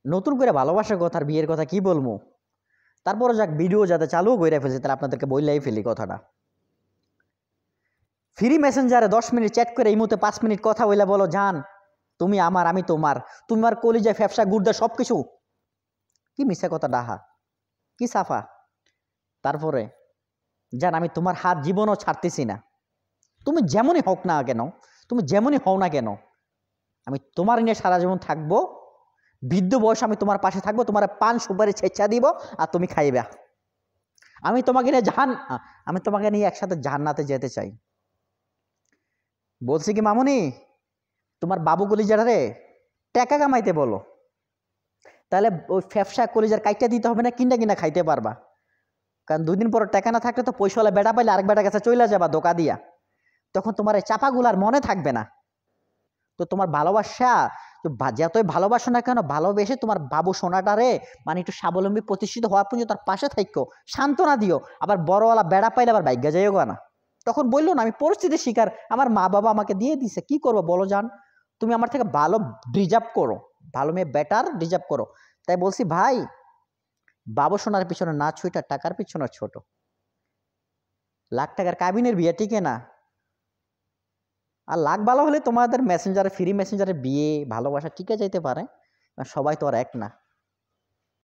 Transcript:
নতুন করে ভালোবাসার কথা আর বিয়ের কথা কি বলবো। তারপরে যাক ভিডিও যাতে চালু করে ফেলছে তাহলে আপনাদেরকে বললেই ফেলি কথাটা। ফ্রি মেসেঞ্জারে 10 মিনিট চ্যাট করে এই মুহূর্তে 5 মিনিট কথা বলে বলো জান তুমি আমার আমি তোমার, তুমি আমার কলিজা ফ্যাপসা গুর্দা সব কিছু। কি মিথ্যা কথা ডাহা, কি সাফা। তারপরে জান আমি তোমার হাত জীবনও ছাড়তেছি না, তুমি যেমনই হোক না কেন, তুমি যেমনই হও না কেন, আমি তোমার নিয়ে সারা জীবন থাকবো। বৃদ্ধ বয়স আমি তোমার পাশে থাকবো, তোমার পান সুপারি ছেঁচা দিব আর তুমি খাইবা। আমি তোমাকে নিয়ে আমি তোমাকে নিয়ে একসাথে জান্নাতে যেতে চাই। বলছি কি মামুনি, তোমার বাবু কলিজারে টাকা কামাইতে বলো, তাহলে ওই ফ্যাপসা কলিজার কাইটা দিতে হবে না, কিনা কিনা খাইতে পারবা। কারণ 2 দিন পর টাকা না থাকলে তো পয়সাওয়ালা বেটা পাইলে আরেক বেটার কাছে চলে যাবা ধোকা দিয়া, তখন তোমার এই চাপাগুলার মনে থাকবে না। তো তোমার ভালোবাসা যতই ভালোবাসো না কেন, ভালোবেসে তোমার বাবু সোনাটারে মানে একটু স্বাবলম্বী প্রতিষ্ঠিত হওয়ার পর্যন্ত তার পাশে থাকো, সান্ত্বনা দিও। আবার বড়ওয়ালা বেড়া পাইলে আবার ভাগ্যা যাইও না। তখন বললো না আমি পরিস্থিতির শিকার, আমার মা বাবা আমাকে দিয়ে দিছে, কি করবো বলো জান, তুমি আমার থেকে ভালো ডিজার্ভ করো, ভালো মেয়ে বেটার ডিজার্ভ করো। তাই বলছি ভাই, বাবু সোনার পিছনে না ছুইটা টাকার পিছনে ছোট। লাখ টাকার কাবিনের বিয়ে টিকে না। আর লাখ ভালো হলে তোমাদের মেসেঞ্জারে ফ্রি মেসেঞ্জারে বিয়ে ভালোবাসা টিকে যাইতে পারে, সবাই তো আর এক না।